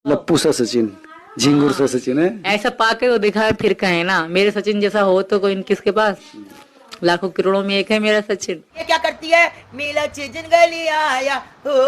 लप्पू सा सचिन, झिंगुर सा सचिन है। ऐसा पाके वो दिखाए फिर कहे ना मेरे सचिन जैसा हो तो कोई किसके पास, लाखों करोड़ों में एक है मेरा सचिन। ये क्या करती है, मेला चिजन गली आया हो,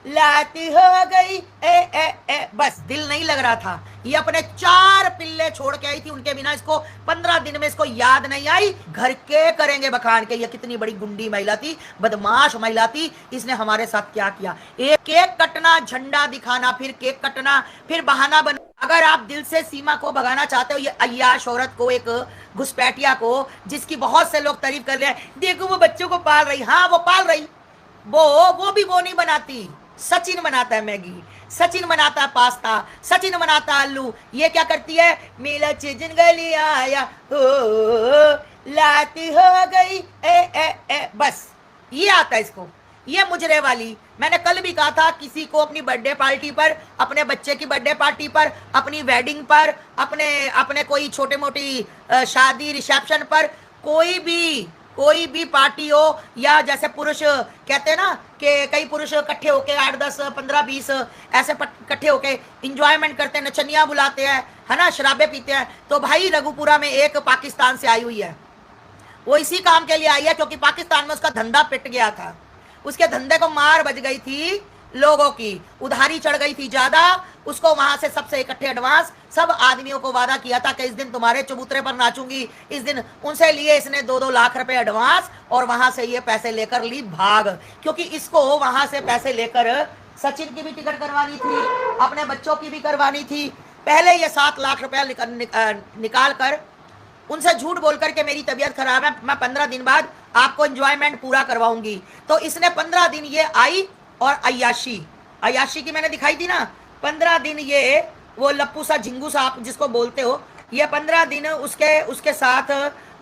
लाती हो गई ए, बस दिल नहीं लग रहा था। ये अपने 4 पिल्ले छोड़ के आई थी, उनके बिना इसको 15 दिन में इसको याद नहीं आई। घर के करेंगे बखान के, ये कितनी बड़ी गुंडी महिला थी, बदमाश महिला थी। इसने हमारे साथ क्या किया, एक केक कटना, झंडा दिखाना, फिर केक कटना, फिर बहाना बना। अगर आप दिल से सीमा को भगाना चाहते हो, ये अय्याश औरत को, एक घुसपैठिया को, जिसकी बहुत से लोग तारीफ कर रहे हैं, देखो वो बच्चों को पाल रही। हाँ वो पाल रही, वो भी वो नहीं बनाती, सचिन बनाता है मैगी, सचिन बनाता है पास्ता, सचिन बनाता है आलू। ये क्या करती है, मेला चिजन गली आया हो, लाती हो गई ए, बस ये आता है इसको, ये मुजरे वाली। मैंने कल भी कहा था, किसी को अपनी बर्थडे पार्टी पर, अपने बच्चे की बर्थडे पार्टी पर, अपनी वेडिंग पर, अपने कोई छोटे मोटी शादी रिसेप्शन पर, कोई भी पार्टी हो, या जैसे पुरुष कहते हैं ना कि कई पुरुष इकट्ठे होके 8, 10, 15, 20 ऐसे इकट्ठे होके इंजॉयमेंट करते हैं, नचनिया बुलाते हैं, है ना, शराबे पीते हैं। तो भाई रघुपुरा में एक पाकिस्तान से आई हुई है, वो इसी काम के लिए आई है, क्योंकि पाकिस्तान में उसका धंधा पिट गया था, उसके धंधे को मार बज गई थी, लोगों की उधारी चढ़ गई थी ज्यादा। उसको वहां से सबसे इकट्ठे एडवांस सब आदमियों को वादा किया था कि इस दिन तुम्हारे चबूतरे पर नाचूंगी, इस दिन उनसे लिए इसने 2-2 लाख रुपए एडवांस, और वहां से ये पैसे लेकर ली भाग। क्योंकि इसको वहां से पैसे लेकर सचिन की भी टिकट करवानी थी, अपने बच्चों की भी करवानी थी। पहले ये 7 लाख रुपया निकाल कर उनसे झूठ बोलकर के मेरी तबीयत खराब है, मैं 15 दिन बाद आपको एंजॉयमेंट पूरा करवाऊंगी। तो इसने 15 दिन ये आई और अय्याशी की मैंने दिखाई थी ना, 15 दिन ये वो लप्पू सा झिंगू सा आप जिसको बोलते हो, ये 15 दिन उसके साथ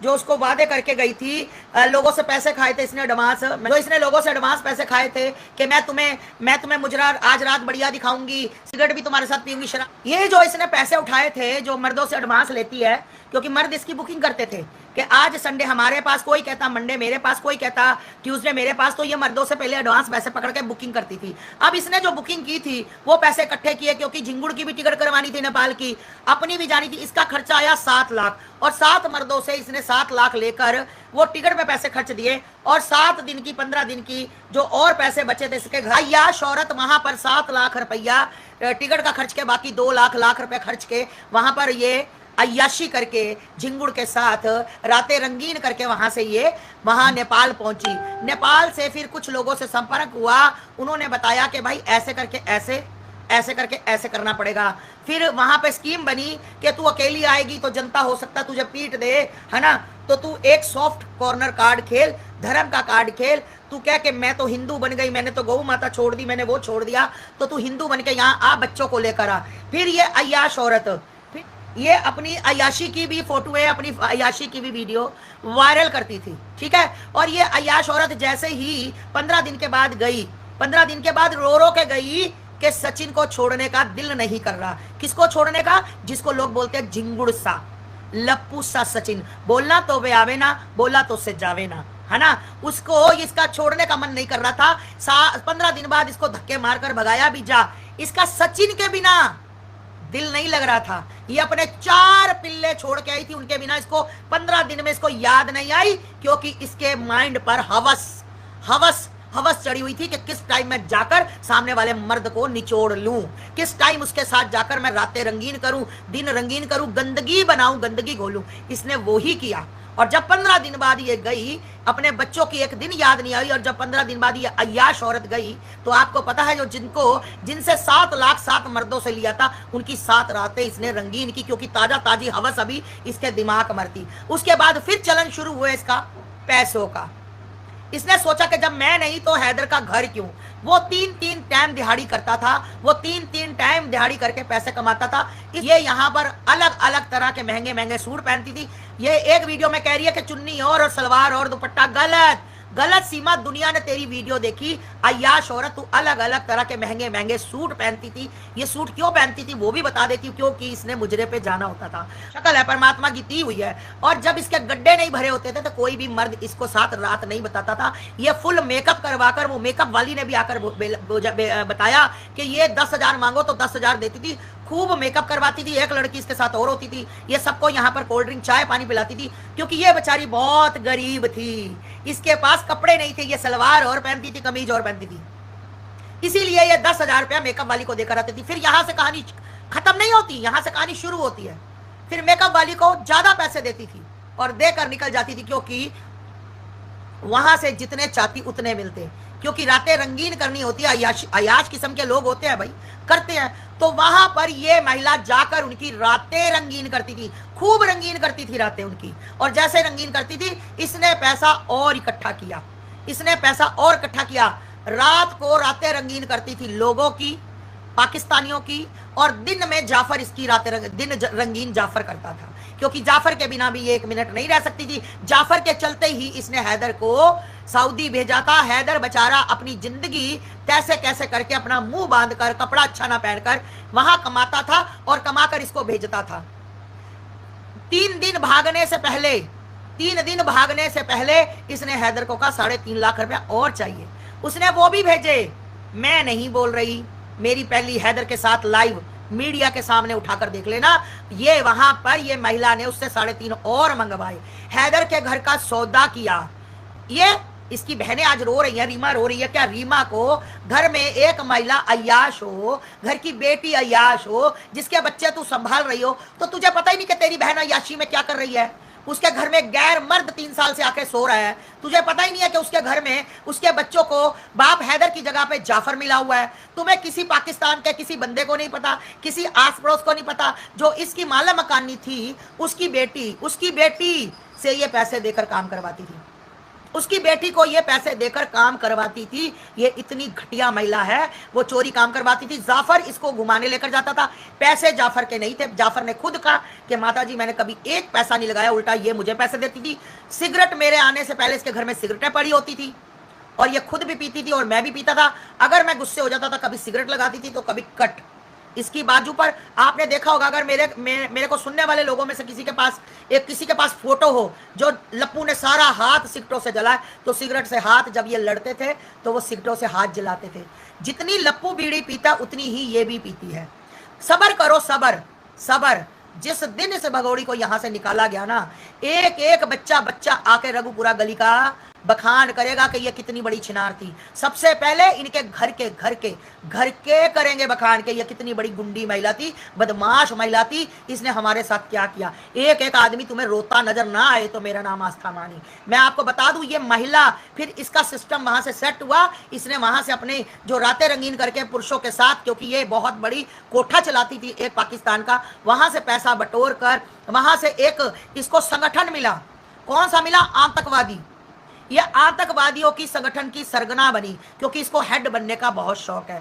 जो उसको वादे करके गई थी, लोगों से पैसे खाए थे इसने एडवांस, जो इसने लोगों से एडवांस पैसे खाए थे कि मैं तुम्हें मुजरा आज रात बढ़िया दिखाऊंगी, सिगरेट भी तुम्हारे साथ पीऊंगी, शराब। ये जो इसने पैसे उठाए थे, जो मर्दों से एडवांस लेती है, क्योंकि मर्द इसकी बुकिंग करते थे कि आज संडे हमारे पास, कोई कहता मंडे मेरे पास, कोई कहता ट्यूसडे मेरे पास, तो ये मर्दों से पहले एडवांस पैसे पकड़ के बुकिंग करती थी। अब इसने जो बुकिंग की थी वो पैसे इकट्ठे किए, क्योंकि झिंगुड़ की भी टिकट करवानी थी नेपाल की, अपनी भी जानी थी। इसका खर्चा आया 7 लाख, और 7 मर्दों से इसने 7 लाख लेकर वो टिकट पे पैसे खर्च दिए, और 7 दिन की 15 दिन की जो और पैसे बचे थे इसके घर, या शौहरत वहां पर 7 लाख रुपया टिकट का खर्च के, बाकी 2 लाख रुपए खर्च के वहां पर ये अय्याशी करके झिंगुड़ के साथ रातें रंगीन करके वहां नेपाल पहुंची। नेपाल से फिर कुछ लोगों से संपर्क हुआ, उन्होंने बताया कि भाई ऐसे करके ऐसे करना पड़ेगा। फिर वहां पे स्कीम बनी कि तू अकेली आएगी तो जनता हो सकता तुझे पीट दे, है ना, तो तू एक सॉफ्ट कॉर्नर कार्ड खेल, धर्म का कार्ड खेल। तू कह के मैं तो हिंदू बन गई, मैंने तो गौ माता छोड़ दी, मैंने वो छोड़ दिया, तो तू हिंदू बन के यहाँ आ, बच्चों को लेकर आ। फिर ये अय्याश औरत, ये अपनी अय्याशी की भी फोटो है, अपनी अय्याशी की भी वीडियो वायरल करती थी, ठीक है। और ये अय्याश औरत जैसे ही 15 दिन के बाद गई, 15 दिन के बाद रो के गई कि सचिन को छोड़ने का दिल नहीं कर रहा। किसको छोड़ने का, जिसको लोग बोलते हैं झिंगुड़ सा, लप्पू सा सचिन। बोलना तो वे आवे ना, बोला तो से जावे ना, है ना। उसको इसका छोड़ने का मन नहीं कर रहा था। 15 दिन बाद इसको धक्के मारकर भगाया भी जा, इसका सचिन के बिना दिल नहीं लग रहा था। ये अपने 4 पिल्ले छोड़ के आई थी, उनके बिना इसको 15 दिन में इसको याद नहीं आई, क्योंकि इसके माइंड पर हवस चढ़ी हुई थी कि किस टाइम मैं जाकर सामने वाले मर्द को निचोड़ लूं, किस टाइम उसके साथ जाकर मैं रातें रंगीन करूं, दिन रंगीन करूं, गंदगी बनाऊं, गंदगी घोलूं। इसने वो ही किया। और जब 15 दिन बाद ये गई, अपने बच्चों की एक दिन याद नहीं आई, और जब 15 दिन बाद ये अय्याश औरत गई, तो आपको पता है जो जिनसे 7 लाख 7 मर्दों से लिया था, उनकी 7 रातें इसने रंगीन की, क्योंकि ताजी हवस अभी इसके दिमाग में थी। उसके बाद फिर चलन शुरू हुआ इसका पैसों का। इसने सोचा कि जब मैं नहीं तो हैदर का घर क्यों। वो 3-3 टाइम दिहाड़ी करता था, वो 3-3 टाइम दिहाड़ी करके पैसे कमाता था। ये यहाँ पर अलग अलग तरह के महंगे सूट पहनती थी। ये एक वीडियो में कह रही है कि चुन्नी और सलवार और दुपट्टा, गलत। गलत सीमा। दुनिया ने तेरी वीडियो देखी, अय्याश औरत, तू अलग अलग तरह के महंगे महंगे सूट पहनती थी। ये सूट क्यों पहनती थी वो भी बता देती हूँ, क्योंकि इसने मुजरे पे जाना होता था। शक्ल है परमात्मा की दी हुई है, और जब इसके गड्ढे नहीं भरे होते थे तो कोई भी मर्द इसको साथ रात नहीं बताता था। ये फुल मेकअप करवाकर, वो मेकअप वाली ने भी आकर बताया कि ये 10,000 मांगो तो 10,000 देती थी। खूब मेकअप करवाती थी, एक लड़की इसके साथ और होती थी। ये सबको यहाँ पर कोल्ड ड्रिंक चाय पानी पिलाती थी, क्योंकि ये बेचारी बहुत गरीब थी, इसके पास कपड़े नहीं थे। ये सलवार और पहनती थी, कमीज और पहनती थी, इसीलिए ये 10,000 रुपया मेकअप वाली को देकर आती थी। फिर यहाँ से कहानी खत्म नहीं होती, यहाँ से कहानी शुरू होती है। फिर मेकअप वाली को ज्यादा पैसे देती थी और देकर निकल जाती थी, क्योंकि वहां से जितने चाहती उतने मिलते, क्योंकि रातें रंगीन करनी होती है। अयाश किस्म के लोग होते हैं भाई, करते हैं। तो वहां पर ये महिला जाकर उनकी रातें रंगीन करती थी, खूब रंगीन करती थी रातें उनकी। और जैसे रंगीन करती थी, इसने पैसा और इकट्ठा किया, इसने पैसा और इकट्ठा किया। रात को रातें रंगीन करती थी लोगों की, पाकिस्तानियों की, और दिन में जाफर इसकी रातें दिन रंगीन जाफर करता था, क्योंकि जाफर के बिना भी ये 1 मिनट नहीं रह सकती थी। जाफर के चलते ही इसने हैदर को सऊदी भेजा था। हैदर बेचारा अपनी जिंदगी कैसे कैसे करके अपना मुंह बांध कर, कपड़ा अच्छा ना पहनकर वहां कमाता था और कमाकर इसको भेजता था। 3 दिन भागने से पहले इसने हैदर को कहा 3.5 लाख रुपया और चाहिए। उसने वो भी भेजे। मैं नहीं बोल रही, मेरी पहली हैदर के साथ लाइव मीडिया के सामने उठाकर देख लेना। ये वहां पर ये महिला ने उससे 3.5 और मंगवाए, हैदर के घर का सौदा किया। ये इसकी बहनें आज रो रही हैं, रीमा रो रही है। क्या रीमा को घर में एक महिला अय्याश हो, घर की बेटी अय्याश हो, जिसके बच्चे तू संभाल रही हो, तो तुझे पता ही नहीं कि तेरी बहन अय्याशी में क्या कर रही है। उसके घर में गैर मर्द 3 साल से आके सो रहा है, तुझे पता ही नहीं है कि उसके घर में उसके बच्चों को बाप हैदर की जगह पे जाफर मिला हुआ है। तुम्हें किसी पाकिस्तान के किसी बंदे को नहीं पता, किसी आस पड़ोस को नहीं पता। जो इसकी माला मकानी थी, उसकी बेटी से ये पैसे देकर काम करवाती थी, उसकी बेटी को ये पैसे देकर काम करवाती थी। ये इतनी घटिया महिला है, वो चोरी काम करवाती थी। जाफर इसको घुमाने लेकर जाता था, पैसे जाफर के नहीं थे। जाफर ने खुद कहा कि माता जी मैंने कभी 1 पैसा नहीं लगाया, उल्टा ये मुझे पैसे देती थी। सिगरेट मेरे आने से पहले इसके घर में सिगरेटें पड़ी होती थी, और ये खुद भी पीती थी और मैं भी पीता था। अगर मैं गुस्से हो जाता था, कभी सिगरेट लगाती थी तो कभी कट इसकी बाजू पर। आपने देखा होगा, अगर मेरे को सुनने वाले लोगों में से किसी के पास फोटो हो जो लप्पू ने सारा हाथ सिगरेटों से जलाए, तो सिगरेट से हाथ जब ये लड़ते थे तो वो सिगरेटों से हाथ जलाते थे। जितनी लप्पू बीड़ी पीता उतनी ही ये भी पीती है। सबर करो, सबर। जिस दिन इस भगोड़ी को यहां से निकाला गया ना, एक बच्चा आके रघुपुरा गली का बखान करेगा कि ये कितनी बड़ी छिनार थी। सबसे पहले इनके घर के करेंगे बखान के ये कितनी बड़ी गुंडी महिला थी, बदमाश महिला थी। इसने हमारे साथ क्या किया। एक आदमी तुम्हें रोता नजर ना आए तो मेरा नाम आस्था मानी। मैं आपको बता दूं, ये महिला, फिर इसका सिस्टम वहां से सेट हुआ। इसने वहां से अपने जो रातें रंगीन करके पुरुषों के साथ, क्योंकि ये बहुत बड़ी कोठा चलाती थी एक पाकिस्तान का, वहां से पैसा बटोर कर वहां से एक इसको संगठन मिला। कौन सा मिला? आतंकवादी। ये आतंकवादियों की संगठन की सरगना बनी, क्योंकि इसको हेड बनने का बहुत शौक है।